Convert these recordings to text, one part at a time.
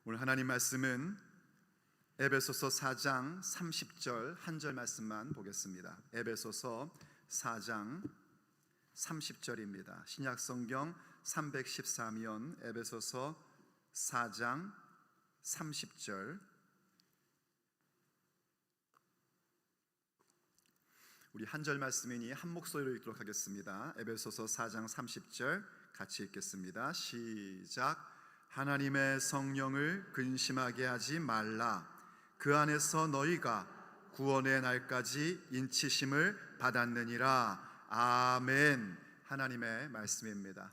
오늘 하나님 말씀은 에베소서 4장 30절 한 절 말씀만 보겠습니다. 에베소서 4장 30절입니다. 신약성경 314면 에베소서 4장 30절. 우리 한 절 말씀이니 한 목소리로 읽도록 하겠습니다. 에베소서 4장 30절 같이 읽겠습니다. 시작. 하나님의 성령을 근심하게 하지 말라. 그 안에서 너희가 구원의 날까지 인치심을 받았느니라. 아멘. 하나님의 말씀입니다.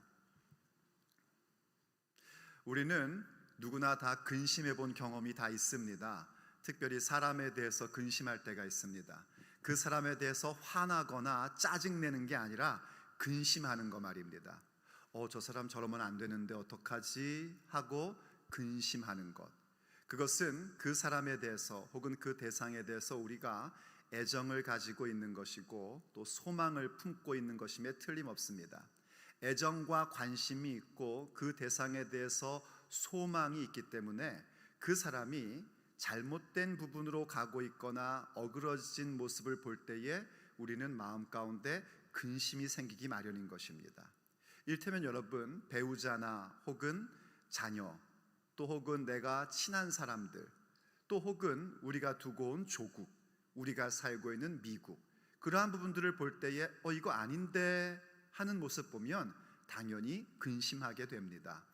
우리는 누구나 다 근심해 본 경험이 다 있습니다. 특별히 사람에 대해서 근심할 때가 있습니다. 그 사람에 대해서 화나거나 짜증내는 게 아니라 근심하는 거 말입니다. 저 사람 저러면 안 되는데 어떡하지? 하고 근심하는 것. 그것은 그 사람에 대해서 혹은 그 대상에 대해서 우리가 애정을 가지고 있는 것이고 또 소망을 품고 있는 것임에 틀림없습니다. 애정과 관심이 있고 그 대상에 대해서 소망이 있기 때문에 그 사람이 잘못된 부분으로 가고 있거나 어그러진 모습을 볼 때에 우리는 마음 가운데 근심이 생기기 마련인 것입니다. 이를테면 여러분, 배우자나 혹은 자녀, 또 혹은 내가 친한 사람들, 또 혹은 우리가 두고 온 조국, 우리가 살고 있는 미국, 그러한 부분들을 볼 때에 이거 아닌데 하는 모습 보면 당연히 근심하게 됩니다.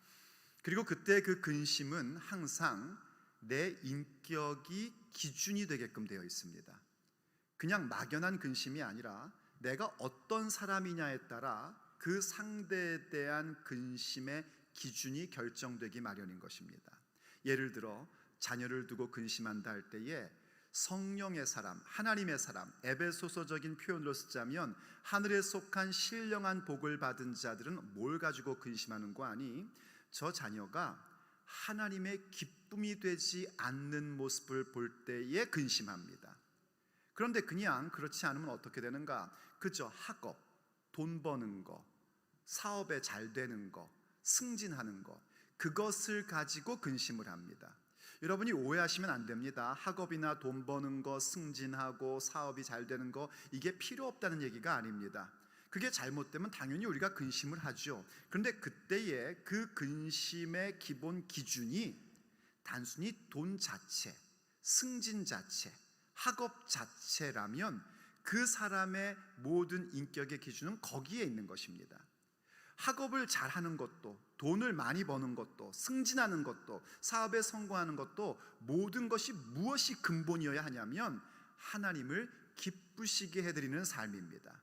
그리고 그때 그 근심은 항상 내 인격이 기준이 되게끔 되어 있습니다. 그냥 막연한 근심이 아니라 내가 어떤 사람이냐에 따라 그 상대에 대한 근심의 기준이 결정되기 마련인 것입니다. 예를 들어 자녀를 두고 근심한다 할 때에 성령의 사람, 하나님의 사람, 에베소서적인 표현으로 쓰자면 하늘에 속한 신령한 복을 받은 자들은 뭘 가지고 근심하는 거 아니? 저 자녀가 하나님의 기쁨이 되지 않는 모습을 볼 때에 근심합니다. 그런데 그냥 그렇지 않으면 어떻게 되는가? 그저 학업, 돈 버는 거, 사업에 잘 되는 거, 승진하는 거, 그것을 가지고 근심을 합니다. 여러분이 오해하시면 안 됩니다. 학업이나 돈 버는 거, 승진하고 사업이 잘 되는 거, 이게 필요 없다는 얘기가 아닙니다. 그게 잘못되면 당연히 우리가 근심을 하죠. 그런데 그때의 그 근심의 기본 기준이 단순히 돈 자체, 승진 자체, 학업 자체라면 그 사람의 모든 인격의 기준은 거기에 있는 것입니다. 학업을 잘하는 것도, 돈을 많이 버는 것도, 승진하는 것도, 사업에 성공하는 것도 모든 것이 무엇이 근본이어야 하냐면 하나님을 기쁘시게 해드리는 삶입니다.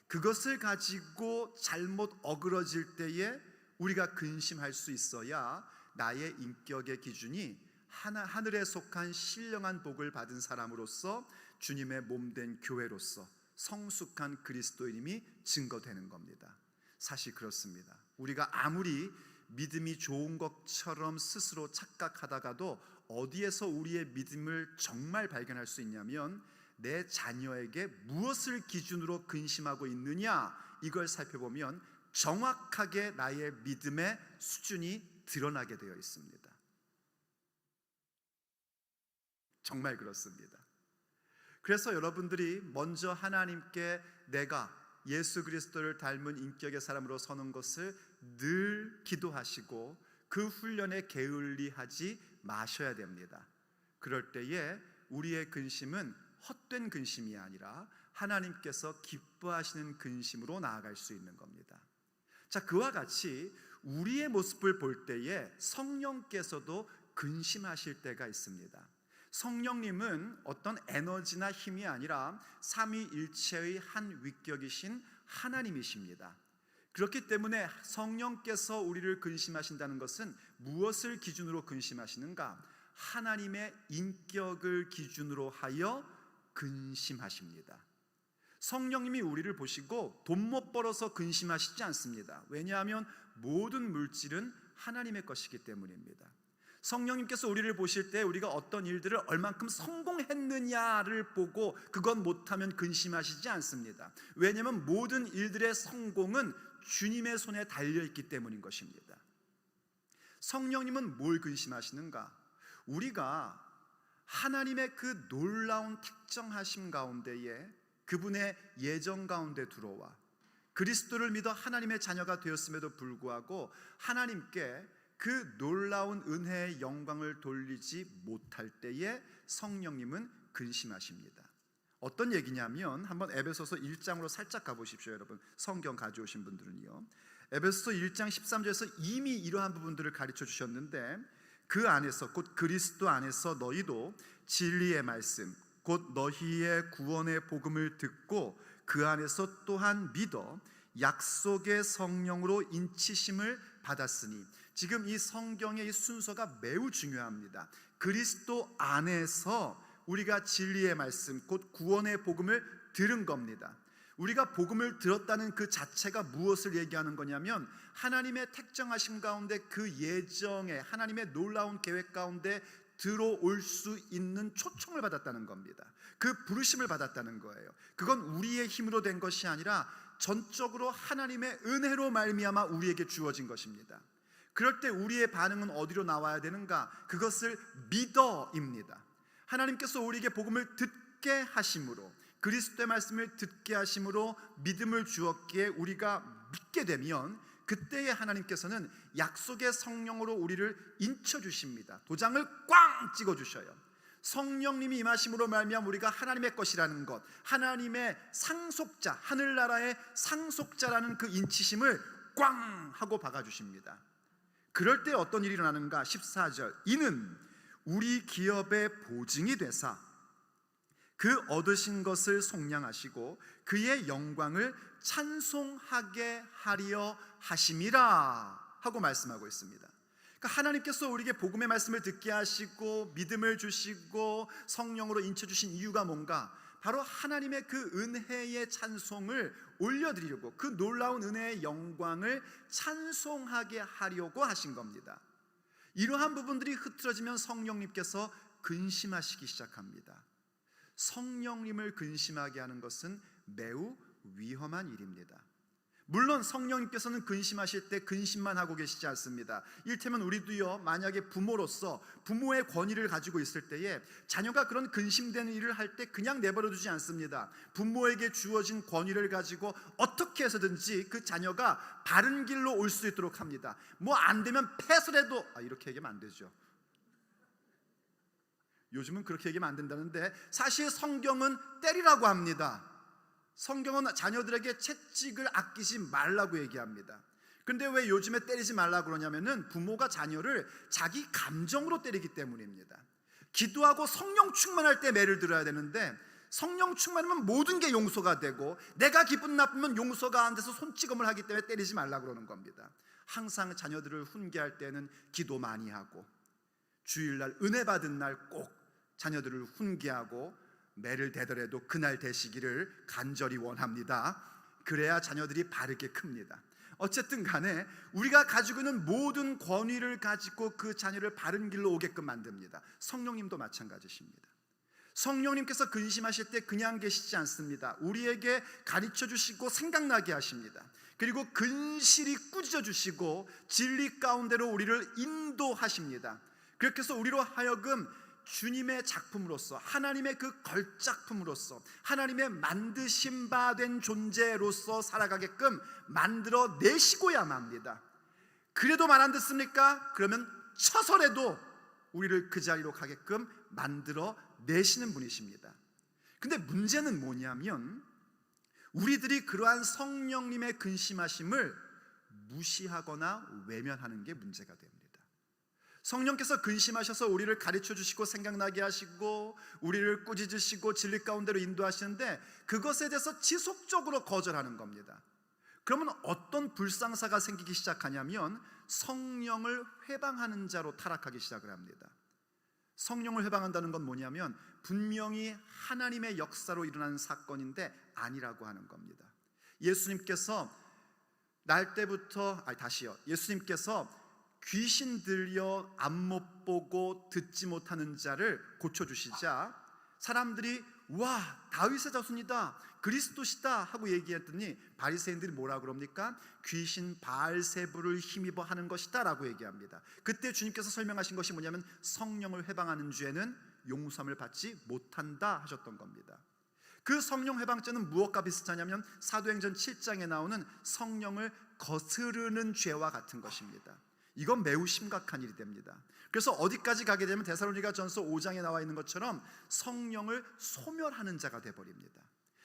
그것을 가지고 잘못 어그러질 때에 우리가 근심할 수 있어야 나의 인격의 기준이 하늘에 속한 신령한 복을 받은 사람으로서 주님의 몸된 교회로서 성숙한 그리스도인임이 증거되는 겁니다. 사실 그렇습니다. 우리가 아무리 믿음이 좋은 것처럼 스스로 착각하다가도 어디에서 우리의 믿음을 정말 발견할 수 있냐면 내 자녀에게 무엇을 기준으로 근심하고 있느냐, 이걸 살펴보면 정확하게 나의 믿음의 수준이 드러나게 되어 있습니다. 정말 그렇습니다. 그래서 여러분들이 먼저 하나님께 내가 예수 그리스도를 닮은 인격의 사람으로 서는 것을 늘 기도하시고 그 훈련에 게을리하지 마셔야 됩니다. 그럴 때에 우리의 근심은 헛된 근심이 아니라 하나님께서 기뻐하시는 근심으로 나아갈 수 있는 겁니다. 자, 그와 같이 우리의 모습을 볼 때에 성령께서도 근심하실 때가 있습니다. 성령님은 어떤 에너지나 힘이 아니라 삼위일체의 한 위격이신 하나님이십니다. 그렇기 때문에 성령께서 우리를 근심하신다는 것은 무엇을 기준으로 근심하시는가? 하나님의 인격을 기준으로 하여 근심하십니다. 성령님이 우리를 보시고 돈 못 벌어서 근심하시지 않습니다. 왜냐하면 모든 물질은 하나님의 것이기 때문입니다. 성령님께서 우리를 보실 때 우리가 어떤 일들을 얼만큼 성공했느냐를 보고 그건 못하면 근심하시지 않습니다. 왜냐하면 모든 일들의 성공은 주님의 손에 달려있기 때문인 것입니다. 성령님은 뭘 근심하시는가? 우리가 하나님의 그 놀라운 택정하심 가운데에 그분의 예정 가운데 들어와 그리스도를 믿어 하나님의 자녀가 되었음에도 불구하고 하나님께 그 놀라운 은혜의 영광을 돌리지 못할 때에 성령님은 근심하십니다. 어떤 얘기냐면 한번 에베소서 1장으로 살짝 가보십시오. 여러분 성경 가져오신 분들은요, 에베소서 1장 13절에서 이미 이러한 부분들을 가르쳐 주셨는데, 그 안에서 곧 그리스도 안에서 너희도 진리의 말씀 곧 너희의 구원의 복음을 듣고 그 안에서 또한 믿어 약속의 성령으로 인치심을 받았으니, 지금 이 성경의 이 순서가 매우 중요합니다. 그리스도 안에서 우리가 진리의 말씀 곧 구원의 복음을 들은 겁니다. 우리가 복음을 들었다는 그 자체가 무엇을 얘기하는 거냐면 하나님의 택정하심 가운데 그 예정에 하나님의 놀라운 계획 가운데 들어올 수 있는 초청을 받았다는 겁니다. 그 부르심을 받았다는 거예요. 그건 우리의 힘으로 된 것이 아니라 전적으로 하나님의 은혜로 말미암아 우리에게 주어진 것입니다. 그럴 때 우리의 반응은 어디로 나와야 되는가? 그것을 믿어입니다. 하나님께서 우리에게 복음을 듣게 하심으로, 그리스도의 말씀을 듣게 하심으로 믿음을 주었기에 우리가 믿게 되면 그때에 하나님께서는 약속의 성령으로 우리를 인쳐주십니다. 도장을 꽝 찍어주셔요. 성령님이 임하심으로 말미암아 우리가 하나님의 것이라는 것, 하나님의 상속자, 하늘나라의 상속자라는 그 인치심을 꽝 하고 박아주십니다. 그럴 때 어떤 일이 일어나는가? 14절, 이는 우리 기업의 보증이 되사 그 얻으신 것을 속량하시고 그의 영광을 찬송하게 하려 하심이라 하고 말씀하고 있습니다. 그러니까 하나님께서 우리에게 복음의 말씀을 듣게 하시고 믿음을 주시고 성령으로 인쳐주신 이유가 뭔가? 바로 하나님의 그 은혜의 찬송을 올려드리려고, 그 놀라운 은혜의 영광을 찬송하게 하려고 하신 겁니다. 이러한 부분들이 흐트러지면 성령님께서 근심하시기 시작합니다. 성령님을 근심하게 하는 것은 매우 위험한 일입니다. 물론 성령님께서는 근심하실 때 근심만 하고 계시지 않습니다. 이를테면 우리도요, 만약에 부모로서 부모의 권위를 가지고 있을 때에 자녀가 그런 근심되는 일을 할 때 그냥 내버려 두지 않습니다. 부모에게 주어진 권위를 가지고 어떻게 해서든지 그 자녀가 바른 길로 올 수 있도록 합니다. 뭐 안 되면 패설해도, 이렇게 얘기하면 안 되죠. 요즘은 그렇게 얘기하면 안 된다는데 사실 성경은 때리라고 합니다. 성경은 자녀들에게 채찍을 아끼지 말라고 얘기합니다. 그런데 왜 요즘에 때리지 말라고 그러냐면은 부모가 자녀를 자기 감정으로 때리기 때문입니다. 기도하고 성령 충만할 때 매를 들어야 되는데 성령 충만하면 모든 게 용서가 되고 내가 기분 나쁘면 용서가 안 돼서 손찌검을 하기 때문에 때리지 말라고 그러는 겁니다. 항상 자녀들을 훈계할 때는 기도 많이 하고 주일날 은혜 받은 날 꼭 자녀들을 훈계하고 매를 대더라도 그날 되시기를 간절히 원합니다. 그래야 자녀들이 바르게 큽니다. 어쨌든 간에 우리가 가지고 있는 모든 권위를 가지고 그 자녀를 바른 길로 오게끔 만듭니다. 성령님도 마찬가지십니다. 성령님께서 근심하실 때 그냥 계시지 않습니다. 우리에게 가르쳐 주시고 생각나게 하십니다. 그리고 근실히 꾸짖어 주시고 진리 가운데로 우리를 인도하십니다. 그렇게 해서 우리로 하여금 주님의 작품으로서, 하나님의 그 걸작품으로서, 하나님의 만드신 바 된 존재로서 살아가게끔 만들어 내시고야만 합니다. 그래도 말 안 듣습니까? 그러면 쳐서라도 우리를 그 자리로 가게끔 만들어 내시는 분이십니다. 근데 문제는 뭐냐면 우리들이 그러한 성령님의 근심하심을 무시하거나 외면하는 게 문제가 됩니다. 성령께서 근심하셔서 우리를 가르쳐 주시고 생각나게 하시고 우리를 꾸짖으시고 진리 가운데로 인도하시는데 그것에 대해서 지속적으로 거절하는 겁니다. 그러면 어떤 불상사가 생기기 시작하냐면 성령을 회방하는 자로 타락하기 시작을 합니다. 성령을 회방한다는 건 뭐냐면 분명히 하나님의 역사로 일어나는 사건인데 아니라고 하는 겁니다. 예수님께서 예수님께서 귀신 들려 안 못 보고 듣지 못하는 자를 고쳐주시자 사람들이 와, 다윗의 자손이다, 그리스도시다 하고 얘기했더니 바리새인들이 뭐라 그럽니까? 귀신 바알세불을 힘입어 하는 것이다 라고 얘기합니다. 그때 주님께서 설명하신 것이 뭐냐면 성령을 회방하는 죄는 용서함을 받지 못한다 하셨던 겁니다. 그 성령 회방죄는 무엇과 비슷하냐면 사도행전 7장에 나오는 성령을 거스르는 죄와 같은 것입니다. 이건 매우 심각한 일이 됩니다. 그래서 어디까지 가게 되면 데살로니가전서 5장에 나와 있는 것처럼 성령을 소멸하는 자가 되어버립니다.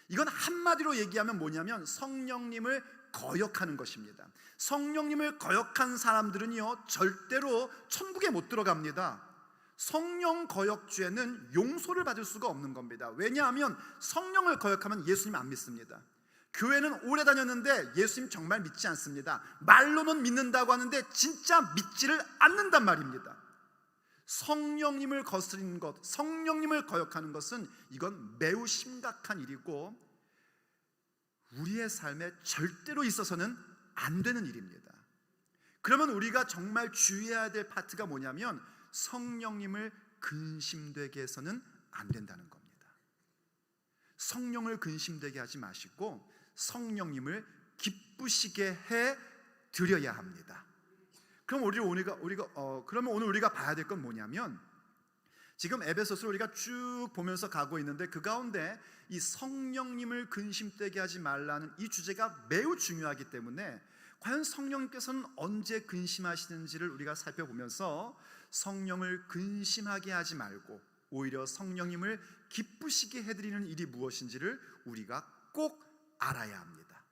이건 한마디로 얘기하면 뭐냐면 성령님을 거역하는 것입니다. 성령님을 거역한 사람들은요 절대로 천국에 못 들어갑니다. 성령 거역죄는 용서를 받을 수가 없는 겁니다. 왜냐하면 성령을 거역하면 예수님 안 믿습니다. 교회는 오래 다녔는데 예수님 정말 믿지 않습니다. 말로는 믿는다고 하는데 진짜 믿지를 않는단 말입니다. 성령님을 거스리는 것, 성령님을 거역하는 것은 이건 매우 심각한 일이고 우리의 삶에 절대로 있어서는 안 되는 일입니다. 그러면 우리가 정말 주의해야 될 파트가 뭐냐면 성령님을 근심되게 해서는 안 된다는 겁니다. 성령을 근심되게 하지 마시고 성령님을 기쁘시게 해 드려야 합니다. 그럼 그러면 오늘 우리가 봐야 될 건 뭐냐면 지금 에베소서를 우리가 쭉 보면서 가고 있는데 그 가운데 이 성령님을 근심되게 하지 말라는 이 주제가 매우 중요하기 때문에 과연 성령님께서는 언제 근심하시는지를 우리가 살펴보면서 성령을 근심하게 하지 말고 오히려 성령님을 기쁘시게 해드리는 일이 무엇인지를 우리가 꼭 알아야 합니다.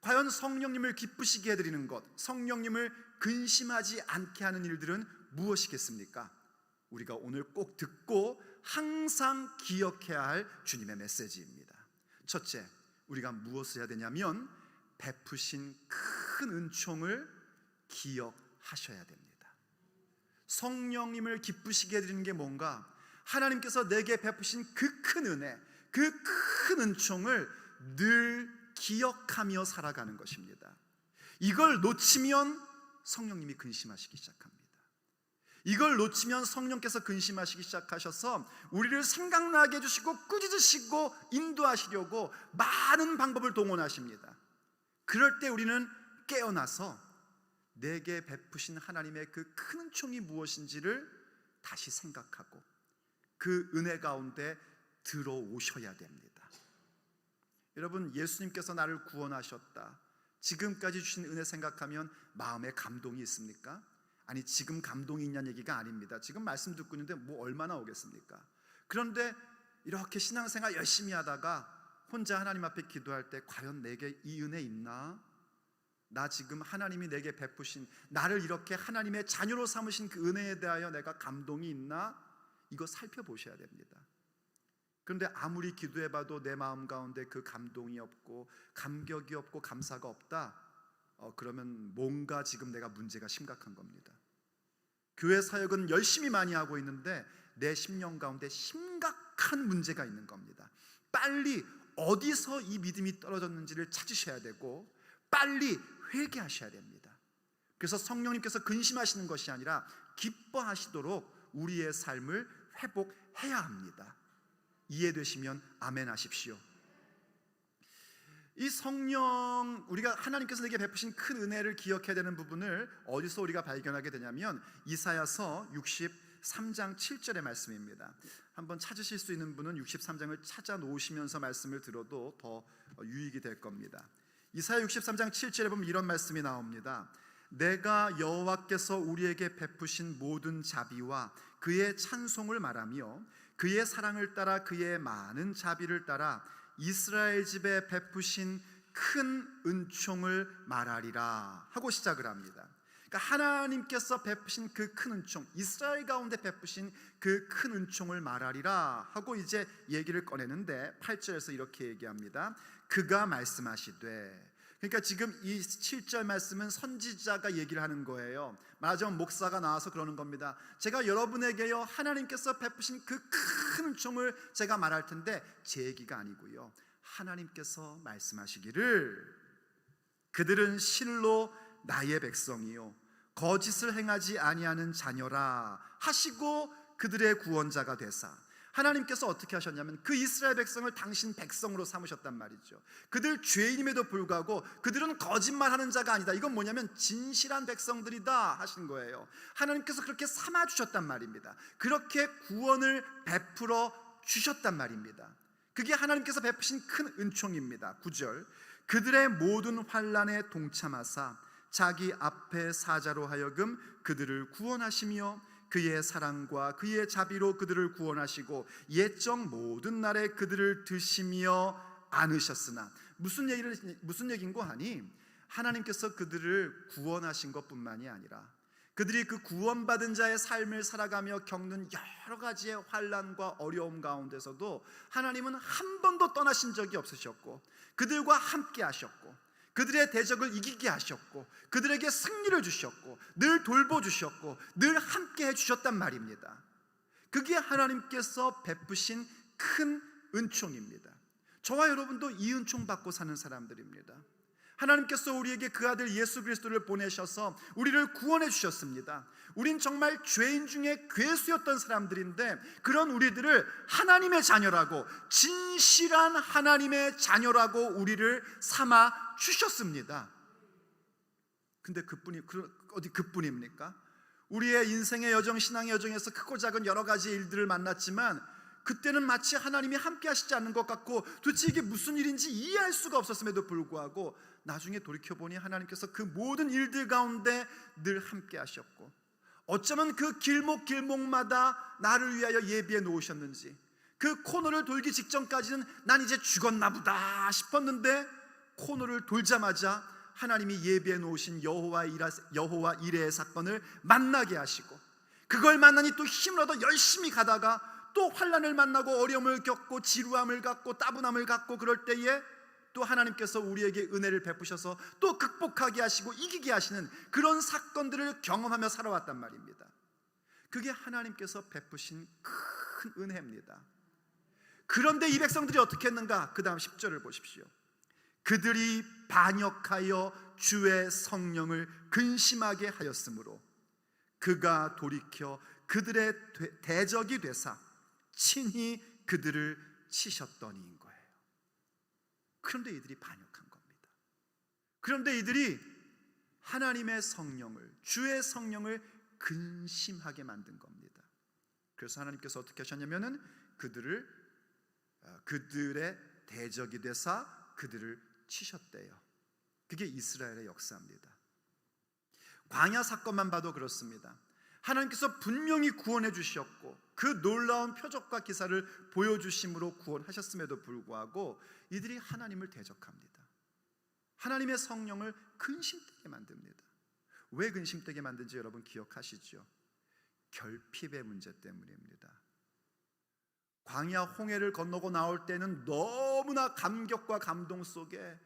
과연 성령님을 기쁘시게 해드리는 것, 성령님을 근심하지 않게 하는 일들은 무엇이겠습니까? 우리가 오늘 꼭 듣고 항상 기억해야 할 주님의 메시지입니다. 첫째, 우리가 무엇을 해야 되냐면 베푸신 큰 은총을 기억하셔야 됩니다. 성령님을 기쁘시게 해드리는 게 뭔가? 하나님께서 내게 베푸신 그 큰 은혜, 그 큰 은총을 늘 기억하며 살아가는 것입니다. 이걸 놓치면 성령님이 근심하시기 시작합니다. 이걸 놓치면 성령께서 근심하시기 시작하셔서 우리를 생각나게 해주시고 꾸짖으시고 인도하시려고 많은 방법을 동원하십니다. 그럴 때 우리는 깨어나서 내게 베푸신 하나님의 그 큰 은총이 무엇인지를 다시 생각하고 그 은혜 가운데 들어오셔야 됩니다. 여러분, 예수님께서 나를 구원하셨다, 지금까지 주신 은혜 생각하면 마음에 감동이 있습니까? 아니, 지금 감동이 있냐는 얘기가 아닙니다. 지금 말씀 듣고 있는데 뭐 얼마나 오겠습니까? 그런데 이렇게 신앙생활 열심히 하다가 혼자 하나님 앞에 기도할 때 과연 내게 이 은혜 있나? 나 지금 하나님이 내게 베푸신, 나를 이렇게 하나님의 자녀로 삼으신 그 은혜에 대하여 내가 감동이 있나? 이거 살펴보셔야 됩니다. 그런데 아무리 기도해봐도 내 마음 가운데 그 감동이 없고 감격이 없고 감사가 없다, 그러면 뭔가 지금 내가 문제가 심각한 겁니다. 교회 사역은 열심히 많이 하고 있는데 내 심령 가운데 심각한 문제가 있는 겁니다. 빨리 어디서 이 믿음이 떨어졌는지를 찾으셔야 되고 빨리 회개하셔야 됩니다. 그래서 성령님께서 근심하시는 것이 아니라 기뻐하시도록 우리의 삶을 회복해야 합니다. 이해되시면 아멘 하십시오. 이 성령, 우리가 하나님께서 내게 베푸신 큰 은혜를 기억해야 되는 부분을 어디서 우리가 발견하게 되냐면 이사야서 63장 7절의 말씀입니다. 한번 찾으실 수 있는 분은 63장을 찾아 놓으시면서 말씀을 들어도 더 유익이 될 겁니다. 이사야 63장 7절에 보면 이런 말씀이 나옵니다. 내가 여호와께서 우리에게 베푸신 모든 자비와 그의 찬송을 말하며 그의 사랑을 따라 그의 많은 자비를 따라 이스라엘 집에 베푸신 큰 은총을 말하리라 하고 시작을 합니다. 그러니까 하나님께서 베푸신 그 큰 은총, 이스라엘 가운데 베푸신 그 큰 은총을 말하리라 하고 이제 얘기를 꺼내는데 8절에서 이렇게 얘기합니다. 그가 말씀하시되, 그러니까 지금 이 7절 말씀은 선지자가 얘기를 하는 거예요. 말하자면 목사가 나와서 그러는 겁니다. 제가 여러분에게요 하나님께서 베푸신 그 큰 은총을 제가 말할 텐데 제 얘기가 아니고요, 하나님께서 말씀하시기를 그들은 실로 나의 백성이요 거짓을 행하지 아니하는 자녀라 하시고 그들의 구원자가 되사 하나님께서 어떻게 하셨냐면 그 이스라엘 백성을 당신 백성으로 삼으셨단 말이죠. 그들 죄인임에도 불구하고 그들은 거짓말하는 자가 아니다. 이건 뭐냐면 진실한 백성들이다 하신 거예요. 하나님께서 그렇게 삼아주셨단 말입니다. 그렇게 구원을 베풀어 주셨단 말입니다. 그게 하나님께서 베푸신 큰 은총입니다. 9절, 그들의 모든 환난에 동참하사 자기 앞에 사자로 하여금 그들을 구원하시며 그의 사랑과 그의 자비로 그들을 구원하시고 옛적 모든 날에 그들을 드시며 안으셨으나, 무슨 얘긴고 하니 하나님께서 그들을 구원하신 것뿐만이 아니라 그들이 그 구원받은 자의 삶을 살아가며 겪는 여러 가지의 환난과 어려움 가운데서도 하나님은 한 번도 떠나신 적이 없으셨고 그들과 함께 하셨고 그들의 대적을 이기게 하셨고 그들에게 승리를 주셨고 늘 돌보주셨고 늘 함께 해주셨단 말입니다. 그게 하나님께서 베푸신 큰 은총입니다. 저와 여러분도 이 은총 받고 사는 사람들입니다. 하나님께서 우리에게 그 아들 예수 그리스도를 보내셔서 우리를 구원해 주셨습니다. 우린 정말 죄인 중에 괴수였던 사람들인데 그런 우리들을 하나님의 자녀라고, 진실한 하나님의 자녀라고 우리를 삼아 주셨습니다. 근데 어디 그뿐입니까? 우리의 인생의 여정, 신앙의 여정에서 크고 작은 여러 가지 일들을 만났지만 그때는 마치 하나님이 함께 하시지 않는 것 같고 도대체 이게 무슨 일인지 이해할 수가 없었음에도 불구하고 나중에 돌이켜보니 하나님께서 그 모든 일들 가운데 늘 함께 하셨고, 어쩌면 그 길목마다 나를 위하여 예비해 놓으셨는지, 그 코너를 돌기 직전까지는 난 이제 죽었나 보다 싶었는데 코너를 돌자마자 하나님이 예비해 놓으신 여호와 이레의 사건을 만나게 하시고, 그걸 만나니 또 힘을 얻어 열심히 가다가 또 환난을 만나고 어려움을 겪고 지루함을 갖고 따분함을 갖고 그럴 때에 또 하나님께서 우리에게 은혜를 베푸셔서 또 극복하게 하시고 이기게 하시는 그런 사건들을 경험하며 살아왔단 말입니다. 그게 하나님께서 베푸신 큰 은혜입니다. 그런데 이 백성들이 어떻게 했는가? 그 다음 10절을 보십시오. 그들이 반역하여 주의 성령을 근심하게 하였으므로 그가 돌이켜 그들의 대적이 되사 친히 그들을 치셨더니인 거예요. 그런데 이들이 반역한 겁니다. 그런데 이들이 하나님의 성령을, 주의 성령을 근심하게 만든 겁니다. 그래서 하나님께서 어떻게 하셨냐면은 그들의 대적이 되사 그들을 치셨대요. 그게 이스라엘의 역사입니다. 광야 사건만 봐도 그렇습니다. 하나님께서 분명히 구원해 주셨고 그 놀라운 표적과 기사를 보여주심으로 구원하셨음에도 불구하고 이들이 하나님을 대적합니다. 하나님의 성령을 근심되게 만듭니다. 왜 근심되게 만든지 여러분 기억하시죠? 결핍의 문제 때문입니다. 광야 홍해를 건너고 나올 때는 너무나 감격과 감동 속에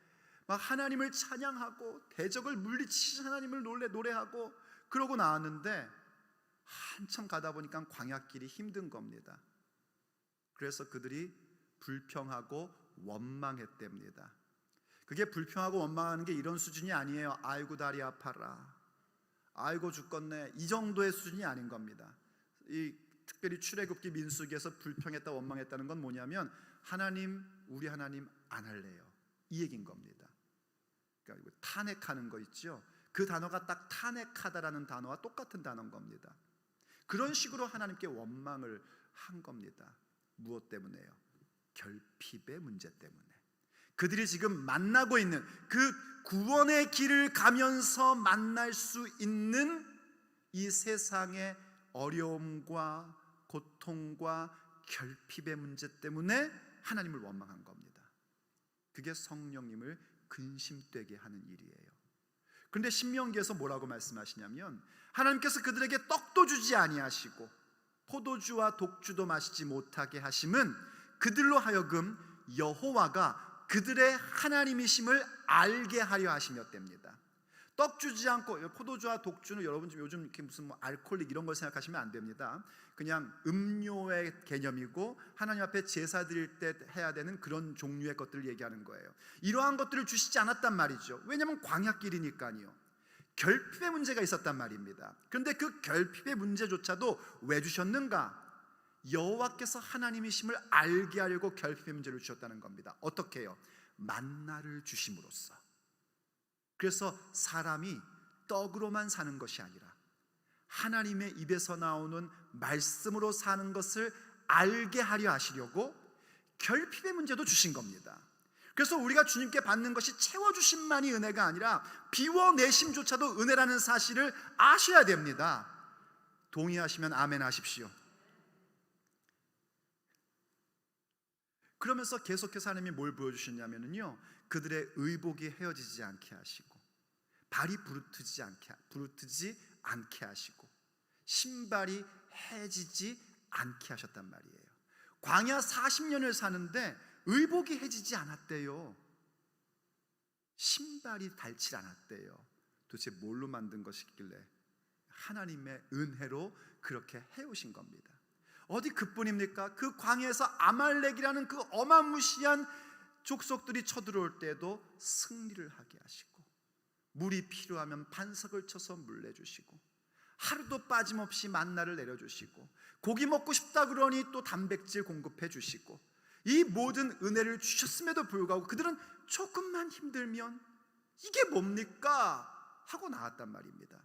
막 하나님을 찬양하고 대적을 물리치신 하나님을 노래하고 그러고 나왔는데 한참 가다 보니까 광야길이 힘든 겁니다. 그래서 그들이 불평하고 원망했답니다. 그게 불평하고 원망하는 게 이런 수준이 아니에요. 아이고 다리 아파라, 아이고 죽겠네, 이 정도의 수준이 아닌 겁니다. 특별히 출애굽기 민수기에서 불평했다 원망했다는 건 뭐냐면 하나님, 우리 하나님 안 할래요, 이 얘기인 겁니다. 그러니까 탄핵하는 거 있죠. 그 단어가 딱 탄핵하다라는 단어와 똑같은 단어인 겁니다. 그런 식으로 하나님께 원망을 한 겁니다. 무엇 때문에요? 결핍의 문제 때문에. 그들이 지금 만나고 있는 그 구원의 길을 가면서 만날 수 있는 이 세상의 어려움과 고통과 결핍의 문제 때문에 하나님을 원망한 겁니다. 그게 성령님을 근심되게 하는 일이에요. 그런데 신명기에서 뭐라고 말씀하시냐면 하나님께서 그들에게 떡도 주지 아니하시고 포도주와 독주도 마시지 못하게 하심은 그들로 하여금 여호와가 그들의 하나님이심을 알게 하려 하심이었답니다. 떡 주지 않고, 포도주와 독주는 여러분 요즘 이렇게 무슨 알코올릭 이런 걸 생각하시면 안 됩니다. 그냥 음료의 개념이고 하나님 앞에 제사 드릴 때 해야 되는 그런 종류의 것들을 얘기하는 거예요. 이러한 것들을 주시지 않았단 말이죠. 왜냐하면 광야길이니까요. 결핍의 문제가 있었단 말입니다. 그런데 그 결핍의 문제조차도 왜 주셨는가? 여호와께서 하나님이심을 알게 하려고 결핍의 문제를 주셨다는 겁니다. 어떻게 해요? 만나를 주심으로써. 그래서 사람이 떡으로만 사는 것이 아니라 하나님의 입에서 나오는 말씀으로 사는 것을 알게 하려 하시려고 결핍의 문제도 주신 겁니다. 그래서 우리가 주님께 받는 것이 채워주심만이 은혜가 아니라 비워내심조차도 은혜라는 사실을 아셔야 됩니다. 동의하시면 아멘 하십시오. 그러면서 계속해서 하나님이 뭘 보여주셨냐면요, 그들의 의복이 헤어지지 않게 하시고 발이 부르트지 않게 하시고 신발이 해지지 않게 하셨단 말이에요. 광야 40년을 사는데 의복이 해지지 않았대요. 신발이 닳지 않았대요. 도대체 뭘로 만든 것이길래? 하나님의 은혜로 그렇게 해오신 겁니다. 어디 그뿐입니까? 그 광야에서 아말렉이라는 그 어마무시한 족속들이 쳐들어올 때도 승리를 하게 하시고, 물이 필요하면 반석을 쳐서 물 내주시고, 하루도 빠짐없이 만나를 내려주시고, 고기 먹고 싶다 그러니 또 단백질 공급해 주시고, 이 모든 은혜를 주셨음에도 불구하고 그들은 조금만 힘들면 이게 뭡니까? 하고 나왔단 말입니다.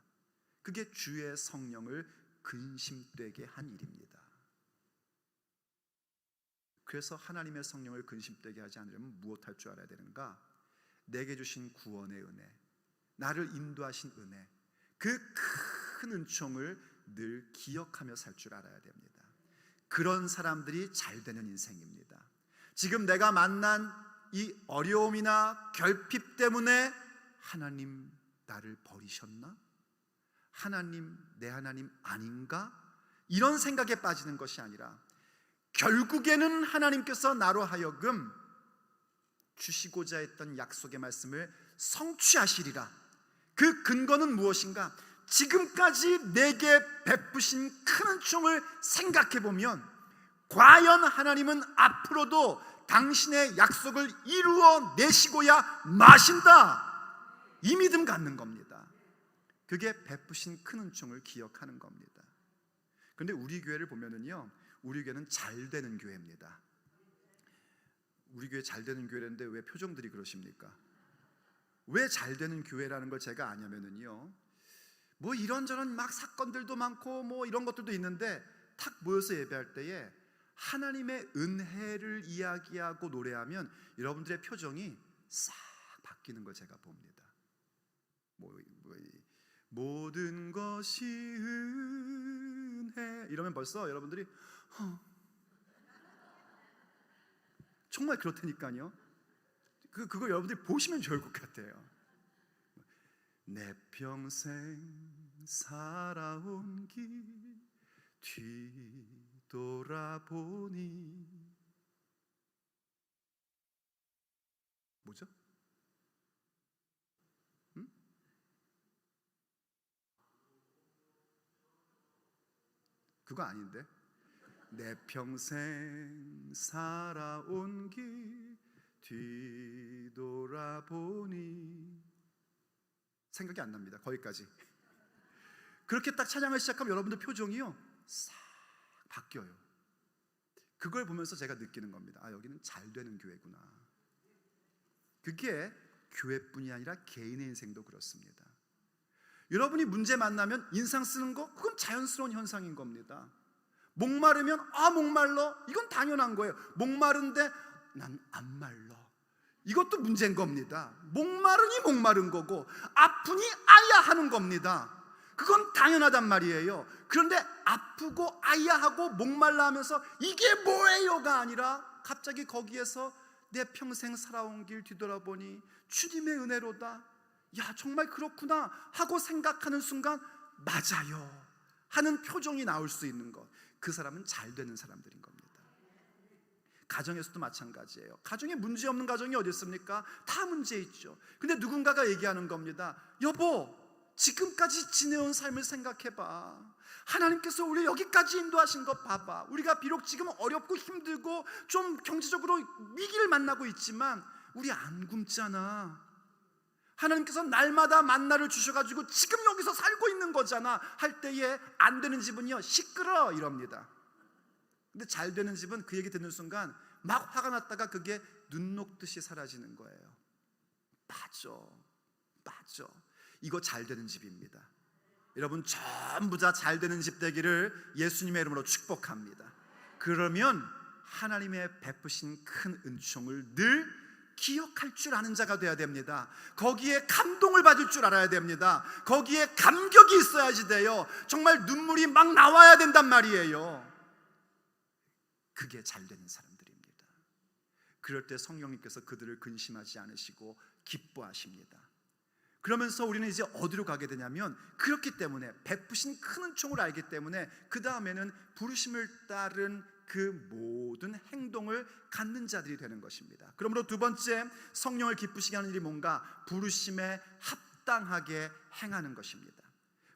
그게 주의 성령을 근심되게 한 일입니다. 그래서 하나님의 성령을 근심되게 하지 않으려면 무엇할 줄 알아야 되는가? 내게 주신 구원의 은혜, 나를 인도하신 은혜, 그 큰 은총을 늘 기억하며 살 줄 알아야 됩니다. 그런 사람들이 잘 되는 인생입니다. 지금 내가 만난 이 어려움이나 결핍 때문에 하나님 나를 버리셨나? 하나님 내 하나님 아닌가? 이런 생각에 빠지는 것이 아니라 결국에는 하나님께서 나로 하여금 주시고자 했던 약속의 말씀을 성취하시리라. 그 근거는 무엇인가? 지금까지 내게 베푸신 큰 은총을 생각해 보면 과연 하나님은 앞으로도 당신의 약속을 이루어 내시고야 마신다, 이 믿음 갖는 겁니다. 그게 베푸신 큰 은총을 기억하는 겁니다. 그런데 우리 교회를 보면은요, 우리 교회는 잘 되는 교회입니다. 우리 교회 잘 되는 교회인데 왜 표정들이 그러십니까? 왜 잘 되는 교회라는 걸 제가 아냐면은요, 뭐 이런저런 막 사건들도 많고 뭐 이런 것들도 있는데 탁 모여서 예배할 때에 하나님의 은혜를 이야기하고 노래하면 여러분들의 표정이 싹 바뀌는 걸 제가 봅니다. 모든 것이 은혜 이러면 벌써 여러분들이 정말 그렇다니까요. 그거 여러분들이 보시면 좋을 것 같아요. 내 평생 살아온 길 뒤돌아보니 뭐죠? 그거 아닌데? 내 평생 살아온 길 뒤돌아보니 생각이 안 납니다. 거기까지. 그렇게 딱 찬양을 시작하면 여러분들 표정이요 싹 바뀌어요. 그걸 보면서 제가 느끼는 겁니다. 아, 여기는 잘 되는 교회구나. 그게 교회뿐이 아니라 개인의 인생도 그렇습니다. 여러분이 문제 만나면 인상 쓰는 거, 그건 자연스러운 현상인 겁니다. 목마르면 목말라, 이건 당연한 거예요. 목마른데 난 안 말라, 이것도 문제인 겁니다. 목마르니 목마른 거고 아프니 아야 하는 겁니다. 그건 당연하단 말이에요. 그런데 아프고 아야 하고 목말라 하면서 이게 뭐예요가 아니라 갑자기 거기에서 내 평생 살아온 길 뒤돌아보니 주님의 은혜로다, 야 정말 그렇구나 하고 생각하는 순간 맞아요 하는 표정이 나올 수 있는 것, 그 사람은 잘 되는 사람들인 겁니다. 가정에서도 마찬가지예요. 가정에 문제 없는 가정이 어디 있습니까? 다 문제 있죠. 근데 누군가가 얘기하는 겁니다. 여보, 지금까지 지내온 삶을 생각해봐. 하나님께서 우리 여기까지 인도하신 거 봐봐. 우리가 비록 지금 어렵고 힘들고 좀 경제적으로 위기를 만나고 있지만 우리 안 굶잖아. 하나님께서 날마다 만나를 주셔가지고 지금 여기서 살고 있는 거잖아 할 때에 안 되는 집은요 시끄러 이럽니다. 근데 잘 되는 집은 그 얘기 듣는 순간 막 화가 났다가 그게 눈 녹듯이 사라지는 거예요. 맞아. 이거 잘 되는 집입니다. 여러분 전부 다 잘 되는 집 되기를 예수님의 이름으로 축복합니다. 그러면 하나님의 베푸신 큰 은총을 늘 기억할 줄 아는 자가 돼야 됩니다. 거기에 감동을 받을 줄 알아야 됩니다. 거기에 감격이 있어야지 돼요. 정말 눈물이 막 나와야 된단 말이에요. 그게 잘 되는 사람들입니다. 그럴 때 성령님께서 그들을 근심하지 않으시고 기뻐하십니다. 그러면서 우리는 이제 어디로 가게 되냐면, 그렇기 때문에 베푸신 큰 은총을 알기 때문에 그 다음에는 부르심을 따른 그 모든 행동을 갖는 자들이 되는 것입니다. 그러므로 두 번째, 성령을 기쁘시게 하는 일이 뭔가? 부르심에 합당하게 행하는 것입니다.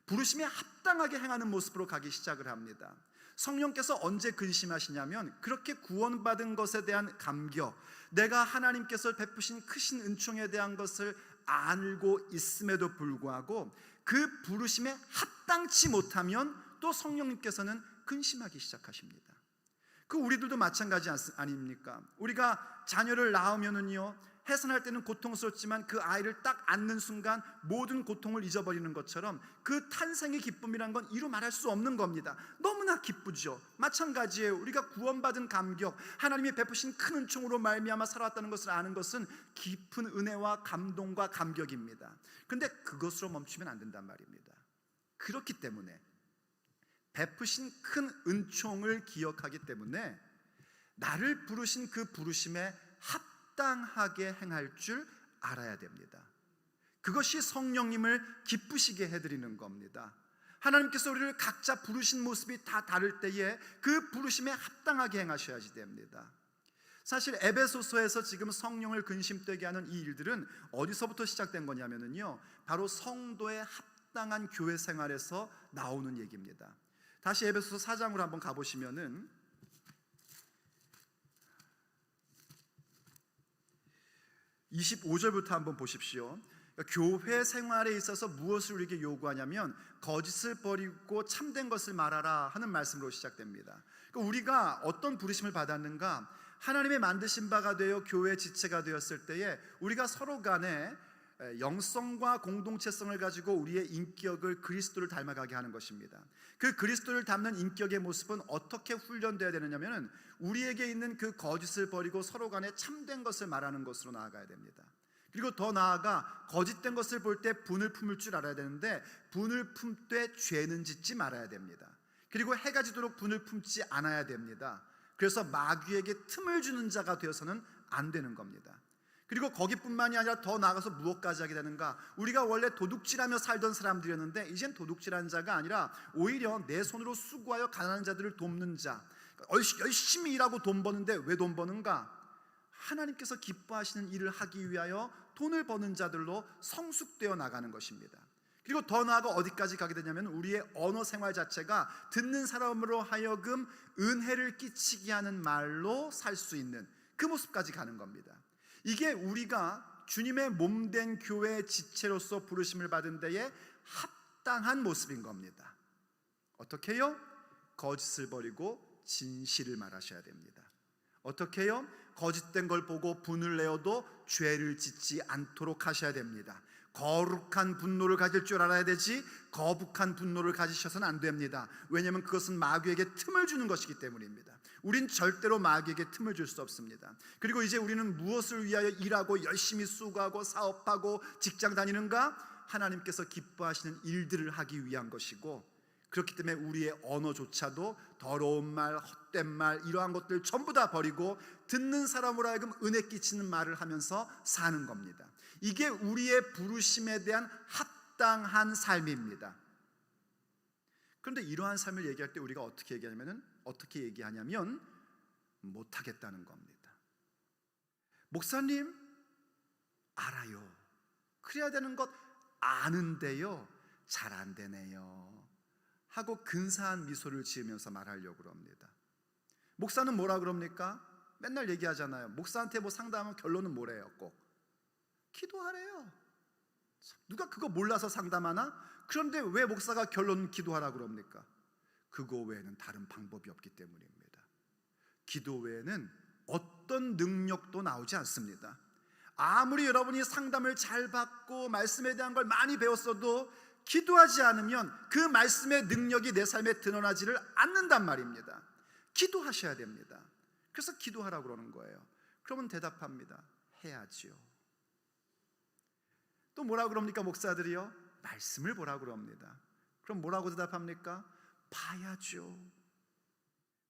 부르심에 합당하게 행하는 모습으로 가기 시작을 합니다. 성령께서 언제 근심하시냐면, 그렇게 구원받은 것에 대한 감격, 내가 하나님께서 베푸신 크신 은총에 대한 것을 알고 있음에도 불구하고 그 부르심에 합당치 못하면 또 성령님께서는 근심하기 시작하십니다. 그 우리들도 마찬가지 아닙니까? 우리가 자녀를 낳으면은요, 해산할 때는 고통스럽지만 그 아이를 딱 안는 순간 모든 고통을 잊어버리는 것처럼 그 탄생의 기쁨이란 건 이루 말할 수 없는 겁니다. 너무나 기쁘죠. 마찬가지예요. 우리가 구원받은 감격, 하나님이 베푸신 큰 은총으로 말미암아 살아왔다는 것을 아는 것은 깊은 은혜와 감동과 감격입니다. 그런데 그것으로 멈추면 안 된단 말입니다. 그렇기 때문에 베푸신 큰 은총을 기억하기 때문에 나를 부르신 그 부르심에 합당하게 행할 줄 알아야 됩니다. 그것이 성령님을 기쁘시게 해드리는 겁니다. 하나님께서 우리를 각자 부르신 모습이 다 다를 때에 그 부르심에 합당하게 행하셔야지 됩니다. 사실 에베소서에서 지금 성령을 근심되게 하는 이 일들은 어디서부터 시작된 거냐면요, 바로 성도의 합당한 교회 생활에서 나오는 얘기입니다. 다시 에베소서 4장으로 한번 가보시면은 25절부터 한번 보십시오. 교회 생활에 있어서 무엇을 우리에게 요구하냐면 거짓을 버리고 참된 것을 말하라 하는 말씀으로 시작됩니다. 그러니까 우리가 어떤 부르심을 받았는가? 하나님의 만드신 바가 되어 교회의 지체가 되었을 때에 우리가 서로 간에 영성과 공동체성을 가지고 우리의 인격을 그리스도를 닮아가게 하는 것입니다. 그 그리스도를 닮는 인격의 모습은 어떻게 훈련되어야 되느냐면 우리에게 있는 그 거짓을 버리고 서로 간에 참된 것을 말하는 것으로 나아가야 됩니다. 그리고 더 나아가 거짓된 것을 볼 때 분을 품을 줄 알아야 되는데 분을 품되 죄는 짓지 말아야 됩니다. 그리고 해가 지도록 분을 품지 않아야 됩니다. 그래서 마귀에게 틈을 주는 자가 되어서는 안 되는 겁니다. 그리고 거기뿐만이 아니라 더 나아가서 무엇까지 하게 되는가? 우리가 원래 도둑질하며 살던 사람들이었는데 이젠 도둑질하는 자가 아니라 오히려 내 손으로 수고하여 가난한 자들을 돕는 자, 열심히 일하고 돈 버는데 왜 돈 버는가? 하나님께서 기뻐하시는 일을 하기 위하여 돈을 버는 자들로 성숙되어 나가는 것입니다. 그리고 더 나아가 어디까지 가게 되냐면 우리의 언어 생활 자체가 듣는 사람으로 하여금 은혜를 끼치게 하는 말로 살 수 있는 그 모습까지 가는 겁니다. 이게 우리가 주님의 몸된 교회의 지체로서 부르심을 받은 데에 합당한 모습인 겁니다. 어떻게 해요? 거짓을 버리고 진실을 말하셔야 됩니다. 어떻게 해요? 거짓된 걸 보고 분을 내어도 죄를 짓지 않도록 하셔야 됩니다. 거룩한 분노를 가질 줄 알아야 되지 거북한 분노를 가지셔서는 안 됩니다. 왜냐하면 그것은 마귀에게 틈을 주는 것이기 때문입니다. 우린 절대로 마귀에게 틈을 줄 수 없습니다. 그리고 이제 우리는 무엇을 위하여 일하고 열심히 수고하고 사업하고 직장 다니는가? 하나님께서 기뻐하시는 일들을 하기 위한 것이고, 그렇기 때문에 우리의 언어조차도 더러운 말, 헛된 말, 이러한 것들 전부 다 버리고 듣는 사람으로 하여금 은혜 끼치는 말을 하면서 사는 겁니다. 이게 우리의 부르심에 대한 합당한 삶입니다. 그런데 이러한 삶을 얘기할 때 우리가 어떻게 얘기하냐면 못하겠다는 겁니다. 목사님, 알아요. 그래야 되는 것 아는데요, 잘 안 되네요 하고 근사한 미소를 지으면서 말하려고 합니다. 목사는 뭐라 그럽니까? 맨날 얘기하잖아요. 목사한테 뭐 상담하면 결론은 뭐래요? 꼭 기도하래요. 누가 그거 몰라서 상담하나? 그런데 왜 목사가 결론 기도하라 그럽니까? 그거 외에는 다른 방법이 없기 때문입니다. 기도 외에는 어떤 능력도 나오지 않습니다. 아무리 여러분이 상담을 잘 받고 말씀에 대한 걸 많이 배웠어도 기도하지 않으면 그 말씀의 능력이 내 삶에 드러나지를 않는단 말입니다. 기도하셔야 됩니다. 그래서 기도하라고 그러는 거예요. 그러면 대답합니다. 해야지요. 또 뭐라고 그럽니까? 목사들이요? 말씀을 보라고 그럽니다. 그럼 뭐라고 대답합니까? 봐야죠.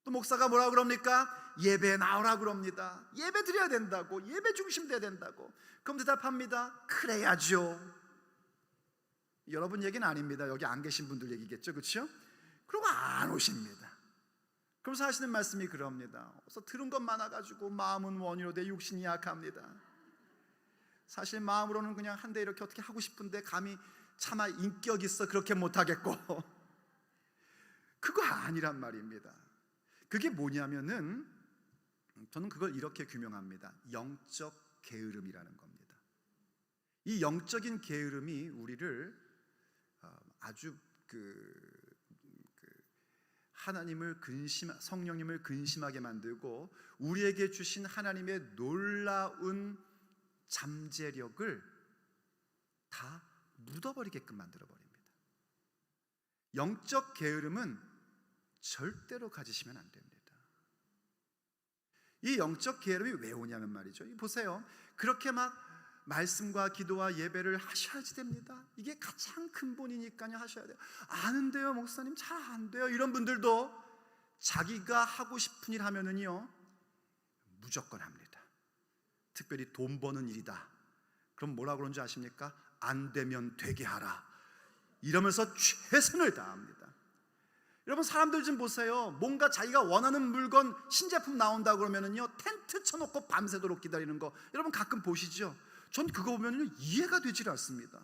또 목사가 뭐라고 그럽니까? 예배 나오라고 그럽니다. 예배 드려야 된다고, 예배 중심 돼야 된다고. 그럼 대답합니다. 그래야죠. 여러분 얘기는 아닙니다. 여기 안 계신 분들 얘기겠죠, 그렇죠? 그리고 안 오십니다. 그러면서 하시는 말씀이 그럽니다. 그래서 들은 것 많아가지고 마음은 원이로 돼 육신이 약합니다. 사실 마음으로는 그냥 한데 이렇게 어떻게 하고 싶은데 감히 차마 인격 있어 그렇게 못하겠고 그거 아니란 말입니다. 그게 뭐냐면은 저는 그걸 이렇게 규명합니다. 영적 게으름이라는 겁니다. 이 영적인 게으름이 우리를 아주 하나님을 성령님을 근심하게 만들고 우리에게 주신 하나님의 놀라운 잠재력을 다 묻어버리게끔 만들어버립니다. 영적 게으름은 절대로 가지시면 안 됩니다. 이 영적 게으름이 왜 오냐면 말이죠. 보세요. 그렇게 막 말씀과 기도와 예배를 하셔야지 됩니다. 이게 가장 근본이니까요. 하셔야 돼요. 아는데요 목사님 잘 안 돼요. 이런 분들도 자기가 하고 싶은 일 하면은요 무조건 합니다. 특별히 돈 버는 일이다. 그럼 뭐라고 그런지 아십니까? 안 되면 되게 하라. 이러면서 최선을 다합니다. 여러분 사람들 좀 보세요. 뭔가 자기가 원하는 물건 신제품 나온다고 그러면은요 텐트 쳐놓고 밤새도록 기다리는 거 여러분 가끔 보시죠? 전 그거 보면 이해가 되질 않습니다.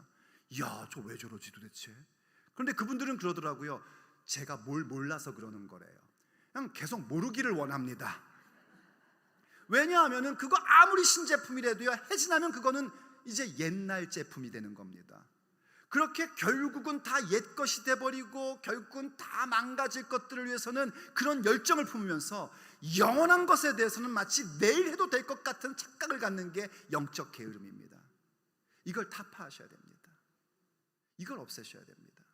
야, 저 왜 저러지 도대체? 그런데 그분들은 그러더라고요. 제가 뭘 몰라서 그러는 거래요. 그냥 계속 모르기를 원합니다. 왜냐하면 그거 아무리 신제품이라도요 해지나면 그거는 이제 옛날 제품이 되는 겁니다. 그렇게 결국은 다 옛것이 돼버리고 결국은 다 망가질 것들을 위해서는 그런 열정을 품으면서 영원한 것에 대해서는 마치 내일 해도 될 것 같은 착각을 갖는 게 영적 게으름입니다. 이걸 타파하셔야 됩니다. 이걸 없애셔야 됩니다.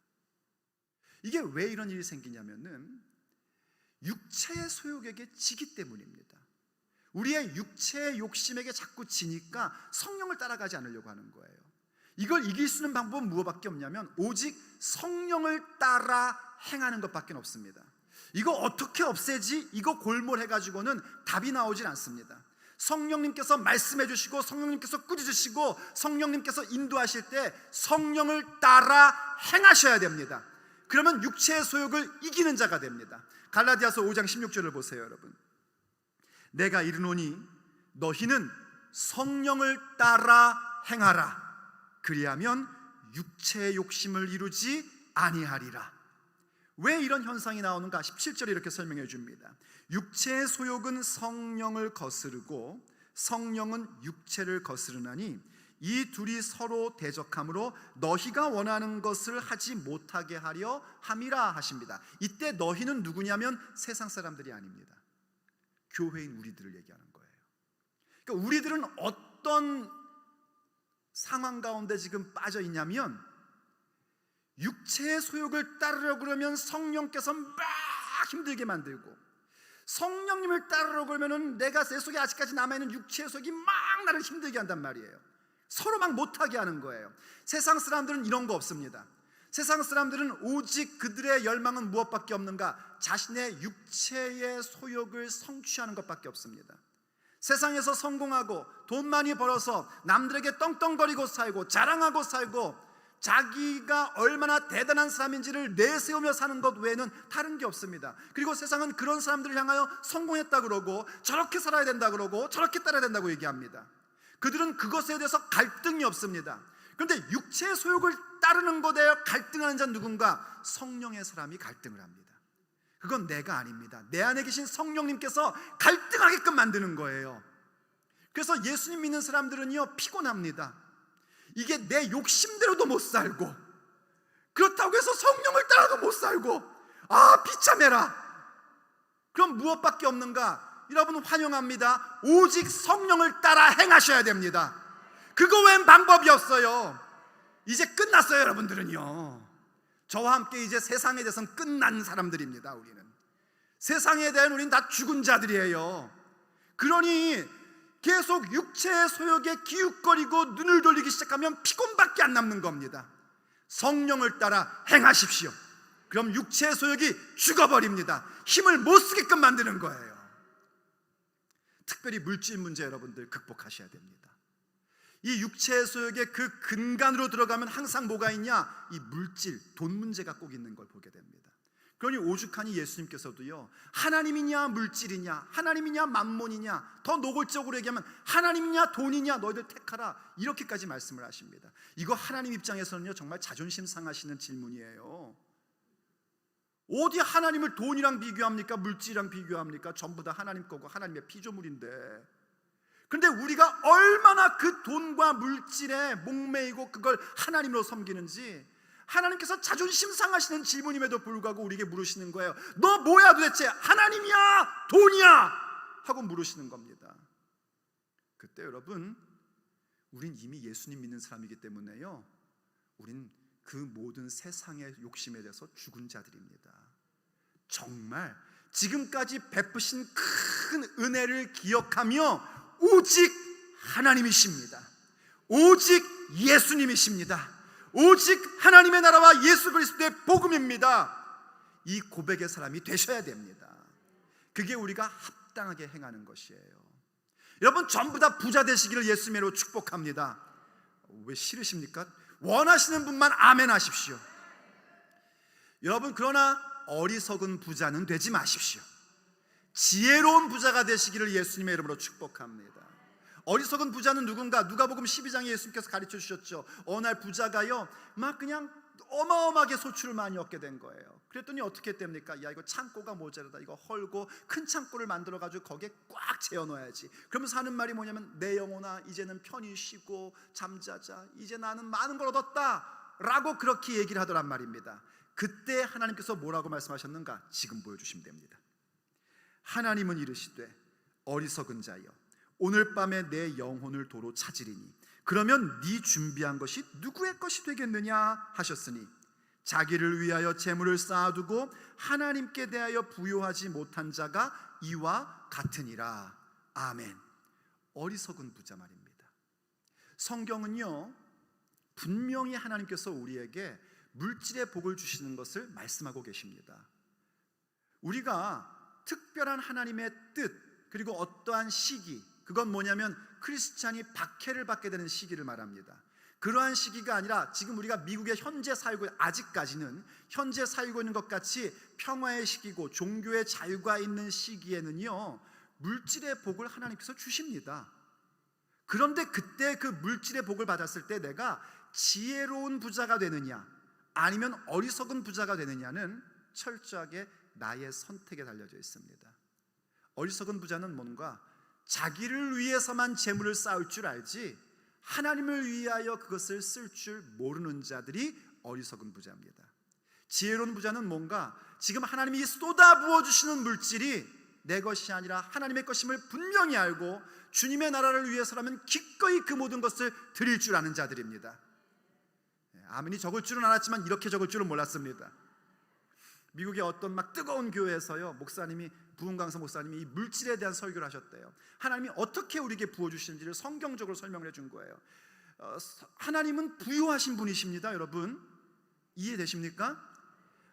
이게 왜 이런 일이 생기냐면은 육체의 소욕에게 지기 때문입니다. 우리의 육체의 욕심에게 자꾸 지니까 성령을 따라가지 않으려고 하는 거예요. 이걸 이길 수 있는 방법은 무엇밖에 없냐면 오직 성령을 따라 행하는 것밖에 없습니다. 이거 어떻게 없애지? 이거 골몰해가지고는 답이 나오질 않습니다. 성령님께서 말씀해 주시고 성령님께서 꾸짖으시고 성령님께서 인도하실 때 성령을 따라 행하셔야 됩니다. 그러면 육체의 소욕을 이기는 자가 됩니다. 갈라디아서 5장 16절을 보세요 여러분. 내가 이르노니 너희는 성령을 따라 행하라. 그리하면 육체의 욕심을 이루지 아니하리라. 왜 이런 현상이 나오는가? 17절에 이렇게 설명해 줍니다. 육체의 소욕은 성령을 거스르고 성령은 육체를 거스르나니 이 둘이 서로 대적함으로 너희가 원하는 것을 하지 못하게 하려 함이라 하십니다. 이때 너희는 누구냐면 세상 사람들이 아닙니다. 교회인 우리들을 얘기하는 거예요. 그러니까 우리들은 어떤 상황 가운데 지금 빠져 있냐면 육체의 소욕을 따르려고 그러면 성령께서 막 힘들게 만들고 성령님을 따르려고 그러면 내가 내 속에 아직까지 남아있는 육체의 소욕이 막 나를 힘들게 한단 말이에요. 서로 막 못하게 하는 거예요. 세상 사람들은 이런 거 없습니다. 세상 사람들은 오직 그들의 열망은 무엇밖에 없는가? 자신의 육체의 소욕을 성취하는 것밖에 없습니다. 세상에서 성공하고 돈 많이 벌어서 남들에게 떵떵거리고 살고 자랑하고 살고 자기가 얼마나 대단한 사람인지를 내세우며 사는 것 외에는 다른 게 없습니다. 그리고 세상은 그런 사람들을 향하여 성공했다 그러고 저렇게 살아야 된다 그러고 저렇게 따라야 된다고 얘기합니다. 그들은 그것에 대해서 갈등이 없습니다. 그런데 육체의 소욕을 따르는 것에 대해 갈등하는 자는 누군가? 성령의 사람이 갈등을 합니다. 그건 내가 아닙니다. 내 안에 계신 성령님께서 갈등하게끔 만드는 거예요. 그래서 예수님 믿는 사람들은요 피곤합니다. 이게 내 욕심대로도 못 살고 그렇다고 해서 성령을 따라도 못 살고 비참해라. 그럼 무엇밖에 없는가? 여러분 환영합니다. 오직 성령을 따라 행하셔야 됩니다. 그거 외엔 방법이 없어요. 이제 끝났어요. 여러분들은요, 저와 함께 이제 세상에 대해서는 끝난 사람들입니다. 우리는 세상에 대한 우리는 다 죽은 자들이에요. 그러니 계속 육체의 소욕에 기웃거리고 눈을 돌리기 시작하면 피곤밖에 안 남는 겁니다. 성령을 따라 행하십시오. 그럼 육체의 소욕이 죽어버립니다. 힘을 못 쓰게끔 만드는 거예요. 특별히 물질 문제 여러분들 극복하셔야 됩니다. 이 육체의 소욕의 그 근간으로 들어가면 항상 뭐가 있냐? 이 물질, 돈 문제가 꼭 있는 걸 보게 됩니다. 그러니 오죽하니 예수님께서도요, 하나님이냐 물질이냐, 하나님이냐 만몬이냐, 더 노골적으로 얘기하면 하나님이냐 돈이냐 너희들 택하라, 이렇게까지 말씀을 하십니다. 이거 하나님 입장에서는요 정말 자존심 상하시는 질문이에요. 어디 하나님을 돈이랑 비교합니까? 물질이랑 비교합니까? 전부 다 하나님 거고 하나님의 피조물인데. 그런데 우리가 얼마나 그 돈과 물질에 목매이고 그걸 하나님으로 섬기는지 하나님께서 자존심 상하시는 질문임에도 불구하고 우리에게 물으시는 거예요. 너 뭐야 도대체? 하나님이야? 돈이야? 하고 물으시는 겁니다. 그때 여러분, 우린 이미 예수님 믿는 사람이기 때문에요, 우린 그 모든 세상의 욕심에 대해서 죽은 자들입니다. 정말 지금까지 베푸신 큰 은혜를 기억하며 오직 하나님이십니다. 오직 예수님이십니다. 오직 하나님의 나라와 예수 그리스도의 복음입니다. 이 고백의 사람이 되셔야 됩니다. 그게 우리가 합당하게 행하는 것이에요. 여러분 전부 다 부자 되시기를 예수님으로 축복합니다. 왜 싫으십니까? 원하시는 분만 아멘 하십시오. 여러분 그러나 어리석은 부자는 되지 마십시오. 지혜로운 부자가 되시기를 예수님의 이름으로 축복합니다. 어리석은 부자는 누군가? 누가복음 12장에 예수님께서 가르쳐 주셨죠. 어느 날 부자가요 막 그냥 어마어마하게 소출을 많이 얻게 된 거예요. 그랬더니 어떻게 됩니까? 야, 이거 창고가 모자라다. 이거 헐고 큰 창고를 만들어가지고 거기에 꽉 채워넣어야지. 그러면서 하는 말이 뭐냐면, 내 영혼아 이제는 편히 쉬고 잠자자. 이제 나는 많은 걸 얻었다 라고 그렇게 얘기를 하더란 말입니다. 그때 하나님께서 뭐라고 말씀하셨는가? 지금 보여주시면 됩니다. 하나님은 이르시되 어리석은 자여, 오늘 밤에 내 영혼을 도로 찾으리니 그러면 네 준비한 것이 누구의 것이 되겠느냐 하셨으니, 자기를 위하여 재물을 쌓아두고 하나님께 대하여 부요하지 못한 자가 이와 같으니라. 아멘. 어리석은 부자 말입니다. 성경은요 분명히 하나님께서 우리에게 물질의 복을 주시는 것을 말씀하고 계십니다. 우리가 특별한 하나님의 뜻, 그리고 어떠한 시기, 그건 뭐냐면 크리스찬이 박해를 받게 되는 시기를 말합니다. 그러한 시기가 아니라 지금 우리가 미국에 현재 살고, 아직까지는 현재 살고 있는 것 같이 평화의 시기고 종교의 자유가 있는 시기에는요 물질의 복을 하나님께서 주십니다. 그런데 그때 그 물질의 복을 받았을 때 내가 지혜로운 부자가 되느냐 아니면 어리석은 부자가 되느냐는 철저하게 나의 선택에 달려져 있습니다. 어리석은 부자는 뭔가 자기를 위해서만 재물을 쌓을 줄 알지 하나님을 위하여 그것을 쓸 줄 모르는 자들이 어리석은 부자입니다. 지혜로운 부자는 뭔가 지금 하나님이 쏟아부어 주시는 물질이 내 것이 아니라 하나님의 것임을 분명히 알고 주님의 나라를 위해서라면 기꺼이 그 모든 것을 드릴 줄 아는 자들입니다. 아멘이 적을 줄은 알았지만 이렇게 적을 줄은 몰랐습니다. 미국의 어떤 막 뜨거운 교회에서요 목사님이, 부흥강서 목사님이 이 물질에 대한 설교를 하셨대요. 하나님이 어떻게 우리에게 부어주시는지를 성경적으로 설명을 해준 거예요. 하나님은 부유하신 분이십니다. 여러분 이해되십니까?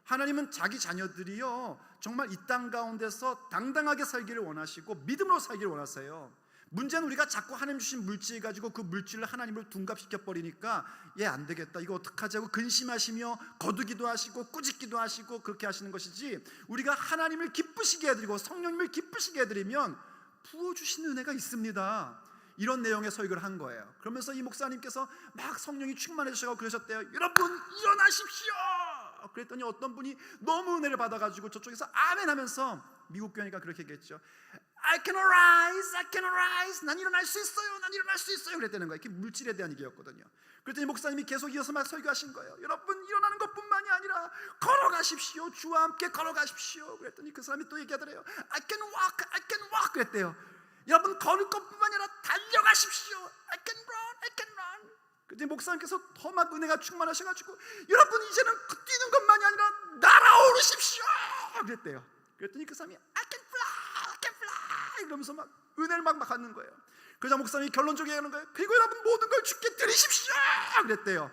하나님은 자기 자녀들이요 정말 이 땅 가운데서 당당하게 살기를 원하시고 믿음으로 살기를 원하세요. 문제는 우리가 자꾸 하나님 주신 물질 가지고 그 물질을 하나님으로 둔갑시켜 버리니까 얘 안 되겠다, 이거 어떡하지 하고 근심하시며 거두기도 하시고 꾸짖기도 하시고 그렇게 하시는 것이지, 우리가 하나님을 기쁘시게 해드리고 성령님을 기쁘시게 해드리면 부어주시는 은혜가 있습니다. 이런 내용의 설교를 한 거예요. 그러면서 이 목사님께서 막 성령이 충만해 주셔서 그러셨대요. 여러분 일어나십시오. 그랬더니 어떤 분이 너무 은혜를 받아가지고 저쪽에서 아멘 하면서, 미국 교회니까 그렇게 얘기했죠. I can arise, I can arise. 난 일어날 수 있어요, 난 일어날 수 있어요. 그랬다는 거예요. 이게 물질에 대한 얘기였거든요. 그랬더니 목사님이 계속 이어서 막 설교하신 거예요. 여러분, 일어나는 것뿐만이 아니라 걸어가십시오. 주와 함께 걸어가십시오. 그랬더니 그 사람이 또 얘기하더래요. I can walk, I can walk. 그랬대요. 여러분, 걸을 것뿐만 아니라 달려가십시오. I can run, I can run. 그랬더니 목사님께서 더 막 은혜가 충만하셔가지고 여러분, 이제는 뛰는 것만이 아니라 날아오르십시오. 그랬대요. 그랬더니 그 사람이 I can fly, I can fly. 이러면서 막 은혜를 막 받는 거예요. 그러자 목사님이 결론적으로 얘기하는 거예요. 그리고 여러분, 모든 걸 주께 드리십시오. 그랬대요.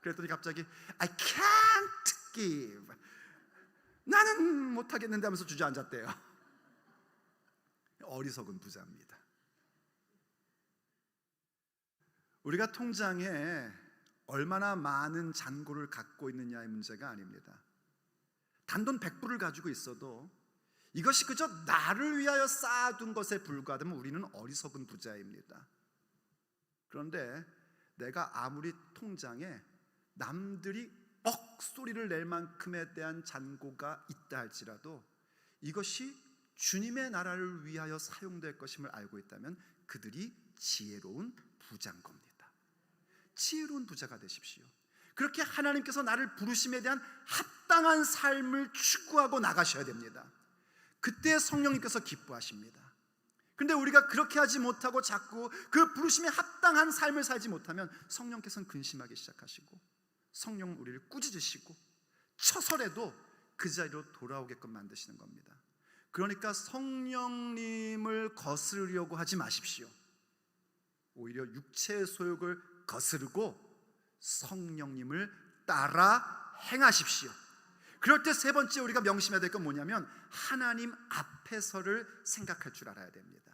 그랬더니 갑자기 I can't give. 나는 못하겠는데 하면서 주저앉았대요. 어리석은 부자입니다. 우리가 통장에 얼마나 많은 잔고를 갖고 있느냐의 문제가 아닙니다. 단돈 100불을 가지고 있어도 이것이 그저 나를 위하여 쌓아둔 것에 불과하다면 우리는 어리석은 부자입니다. 그런데 내가 아무리 통장에 남들이 억소리를 낼 만큼에 대한 잔고가 있다 할지라도 이것이 주님의 나라를 위하여 사용될 것임을 알고 있다면 그들이 지혜로운 부자인 겁니다. 지혜로운 부자가 되십시오. 그렇게 하나님께서 나를 부르심에 대한 합당한 삶을 추구하고 나가셔야 됩니다. 그때 성령님께서 기뻐하십니다. 그런데 우리가 그렇게 하지 못하고 자꾸 그 부르심에 합당한 삶을 살지 못하면 성령께서는 근심하기 시작하시고 성령 우리를 꾸짖으시고 처설해도 그 자리로 돌아오게끔 만드시는 겁니다. 그러니까 성령님을 거스르려고 하지 마십시오. 오히려 육체의 소욕을 거스르고 성령님을 따라 행하십시오. 그럴 때 세 번째 우리가 명심해야 될 건 뭐냐면 하나님 앞에서를 생각할 줄 알아야 됩니다.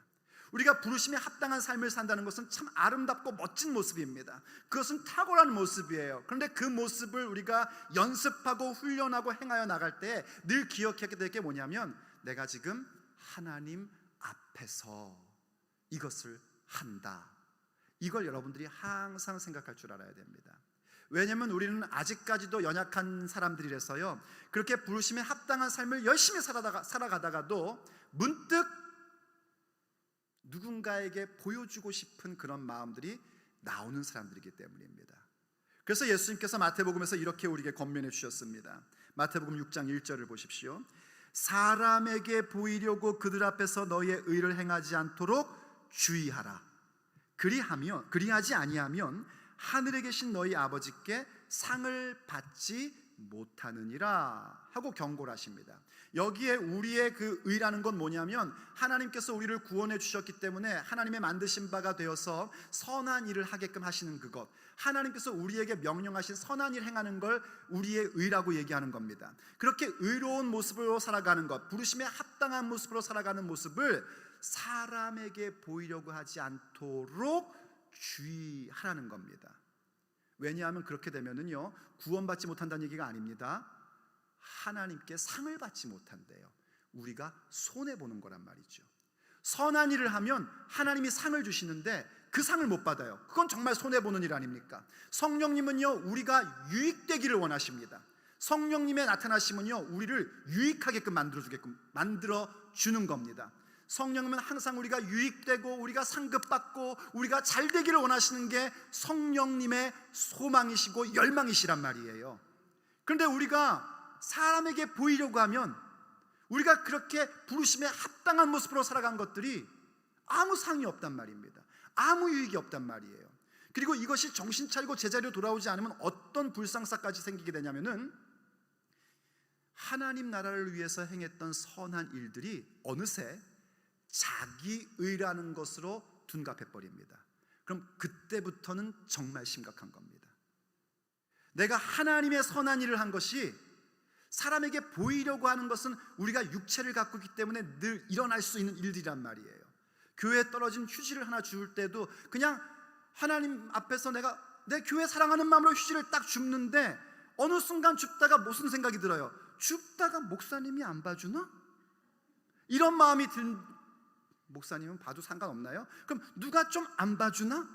우리가 부르심에 합당한 삶을 산다는 것은 참 아름답고 멋진 모습입니다. 그것은 탁월한 모습이에요. 그런데 그 모습을 우리가 연습하고 훈련하고 행하여 나갈 때 늘 기억해야 될 게 뭐냐면 내가 지금 하나님 앞에서 이것을 한다. 이걸 여러분들이 항상 생각할 줄 알아야 됩니다. 왜냐하면 우리는 아직까지도 연약한 사람들이라서요, 그렇게 부르심에 합당한 삶을 열심히 살아가다가도 문득 누군가에게 보여주고 싶은 그런 마음들이 나오는 사람들이기 때문입니다. 그래서 예수님께서 마태복음에서 이렇게 우리에게 권면해 주셨습니다. 마태복음 6장 1절을 보십시오. 사람에게 보이려고 그들 앞에서 너희의 의를 행하지 않도록 주의하라. 그리하지 아니하면 하늘에 계신 너희 아버지께 상을 받지 못하느니라 하고 경고를 하십니다. 여기에 우리의 그 의라는 건 뭐냐면 하나님께서 우리를 구원해 주셨기 때문에 하나님의 만드신 바가 되어서 선한 일을 하게끔 하시는 그것, 하나님께서 우리에게 명령하신 선한 일 행하는 걸 우리의 의라고 얘기하는 겁니다. 그렇게 의로운 모습으로 살아가는 것, 부르심에 합당한 모습으로 살아가는 모습을 사람에게 보이려고 하지 않도록 주의하라는 겁니다. 왜냐하면 그렇게 되면은요 구원받지 못한다는 얘기가 아닙니다. 하나님께 상을 받지 못한대요. 우리가 손해보는 거란 말이죠. 선한 일을 하면 하나님이 상을 주시는데 그 상을 못 받아요. 그건 정말 손해보는 일 아닙니까? 성령님은요 우리가 유익되기를 원하십니다. 성령님의 나타나심은요 우리를 유익하게끔 만들어주는 겁니다. 성령님은 항상 우리가 유익되고 우리가 상급받고 우리가 잘 되기를 원하시는 게 성령님의 소망이시고 열망이시란 말이에요. 그런데 우리가 사람에게 보이려고 하면 우리가 그렇게 부르심에 합당한 모습으로 살아간 것들이 아무 상이 없단 말입니다. 아무 유익이 없단 말이에요. 그리고 이것이 정신 차리고 제자리로 돌아오지 않으면 어떤 불상사까지 생기게 되냐면은 하나님 나라를 위해서 행했던 선한 일들이 어느새 자기 의라는 것으로 둔갑해버립니다. 그럼 그때부터는 정말 심각한 겁니다. 내가 하나님의 선한 일을 한 것이 사람에게 보이려고 하는 것은 우리가 육체를 갖고 있기 때문에 늘 일어날 수 있는 일들이란 말이에요. 교회에 떨어진 휴지를 하나 주울 때도 그냥 하나님 앞에서 내가 내 교회 사랑하는 마음으로 휴지를 딱 줍는데 어느 순간 줍다가 무슨 생각이 들어요? 줍다가 목사님이 안 봐주나? 이런 마음이 목사님은 봐도 상관없나요? 그럼 누가 좀 안 봐주나?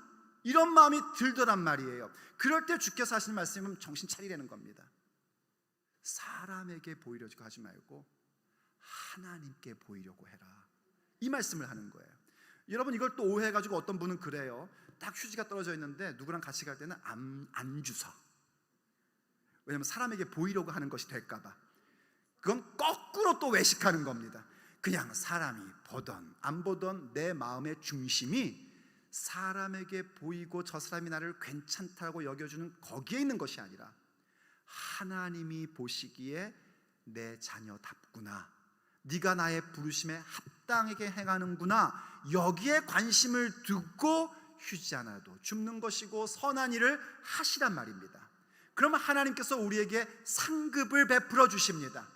이런 마음이 들더란 말이에요. 그럴 때 주께서 하시는 말씀은 정신 차리라는 겁니다. 사람에게 보이려고 하지 말고 하나님께 보이려고 해라. 이 말씀을 하는 거예요. 여러분, 이걸 또 오해해가지고 어떤 분은 그래요. 딱 휴지가 떨어져 있는데 누구랑 같이 갈 때는 안 주서. 왜냐하면 사람에게 보이려고 하는 것이 될까봐. 그건 거꾸로 또 외식하는 겁니다. 그냥 사람이 보던 안 보던 내 마음의 중심이 사람에게 보이고 저 사람이 나를 괜찮다고 여겨주는 거기에 있는 것이 아니라 하나님이 보시기에 내 자녀답구나, 네가 나의 부르심에 합당하게 행하는구나, 여기에 관심을 두고 휴지 하나도 줍는 것이고 선한 일을 하시란 말입니다. 그러면 하나님께서 우리에게 상급을 베풀어 주십니다.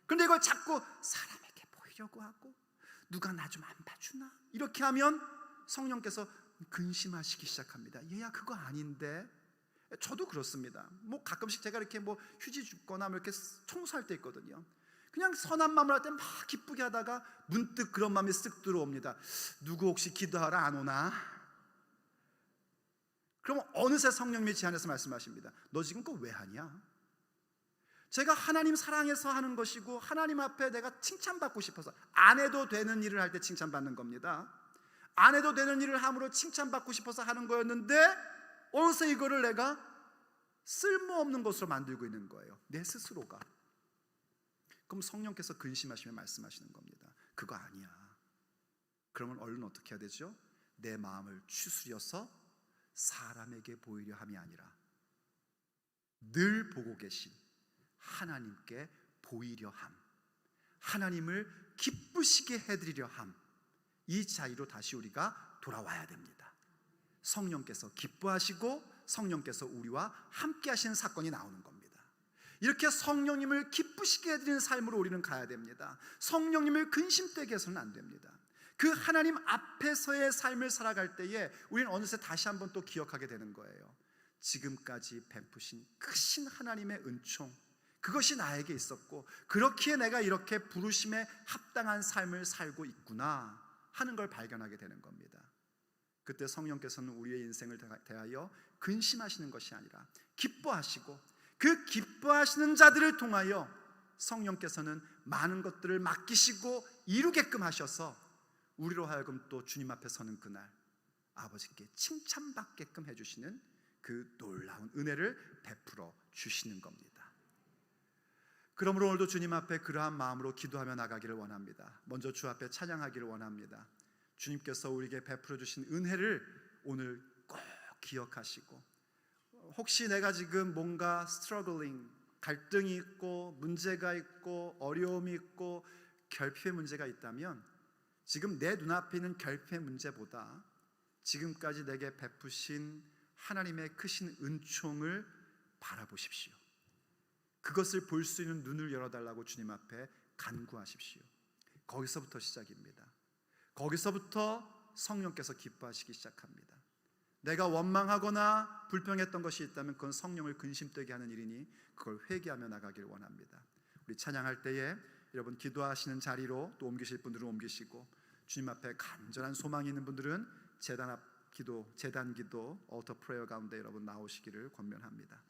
그런데 이걸 자꾸 사람에게 보이려고 하고 누가 나 좀 안 봐주나 이렇게 하면 성령께서 근심하시기 시작합니다. 얘야, 그거 아닌데. 저도 그렇습니다. 뭐 가끔씩 제가 이렇게 뭐 휴지 줍거나 뭐 이렇게 청소할 때 있거든요. 그냥 선한 마음을 할 때 막 기쁘게 하다가 문득 그런 마음이 쓱 들어옵니다. 누구 혹시 기도하러 안 오나? 그럼 어느새 성령님이 제 안에서 말씀하십니다. 너 지금 그거 왜 하냐? 제가 하나님 사랑해서 하는 것이고 하나님 앞에 내가 칭찬받고 싶어서, 안 해도 되는 일을 할 때 칭찬받는 겁니다. 안 해도 되는 일을 함으로 칭찬받고 싶어서 하는 거였는데 어느새 이거를 내가 쓸모없는 것으로 만들고 있는 거예요. 내 스스로가. 그럼 성령께서 근심하시며 말씀하시는 겁니다. 그거 아니야. 그러면 얼른 어떻게 해야 되죠? 내 마음을 추스려서 사람에게 보이려 함이 아니라 늘 보고 계신 하나님께 보이려 함, 하나님을 기쁘시게 해드리려 함, 이 자리로 다시 우리가 돌아와야 됩니다. 성령께서 기뻐하시고 성령께서 우리와 함께 하시는 사건이 나오는 겁니다. 이렇게 성령님을 기쁘시게 해드리는 삶으로 우리는 가야 됩니다. 성령님을 근심되게 해서는 안 됩니다. 그 하나님 앞에서의 삶을 살아갈 때에 우리는 어느새 다시 한번 또 기억하게 되는 거예요. 지금까지 베푸신 크신 하나님의 은총, 그것이 나에게 있었고 그렇기에 내가 이렇게 부르심에 합당한 삶을 살고 있구나 하는 걸 발견하게 되는 겁니다. 그때 성령께서는 우리의 인생을 대하여 근심하시는 것이 아니라 기뻐하시고, 그 기뻐하시는 자들을 통하여 성령께서는 많은 것들을 맡기시고 이루게끔 하셔서 우리로 하여금 또 주님 앞에 서는 그날 아버지께 칭찬받게끔 해주시는 그 놀라운 은혜를 베풀어 주시는 겁니다. 그러므로 오늘도 주님 앞에 그러한 마음으로 기도하며 나가기를 원합니다. 먼저 주 앞에 찬양하기를 원합니다. 주님께서 우리에게 베풀어 주신 은혜를 오늘 꼭 기억하시고, 혹시 내가 지금 뭔가 스트러글링, 갈등이 있고 문제가 있고 어려움이 있고 결핍의 문제가 있다면 지금 내 눈앞에 있는 결핍의 문제보다 지금까지 내게 베푸신 하나님의 크신 은총을 바라보십시오. 그것을 볼 수 있는 눈을 열어달라고 주님 앞에 간구하십시오. 거기서부터 시작입니다. 거기서부터 성령께서 기뻐하시기 시작합니다. 내가 원망하거나 불평했던 것이 있다면 그건 성령을 근심되게 하는 일이니 그걸 회개하며 나가길 원합니다. 우리 찬양할 때에 여러분 기도하시는 자리로 또 옮기실 분들은 옮기시고, 주님 앞에 간절한 소망이 있는 분들은 재단 기도, 얼터 프레이어 가운데 여러분 나오시기를 권면합니다.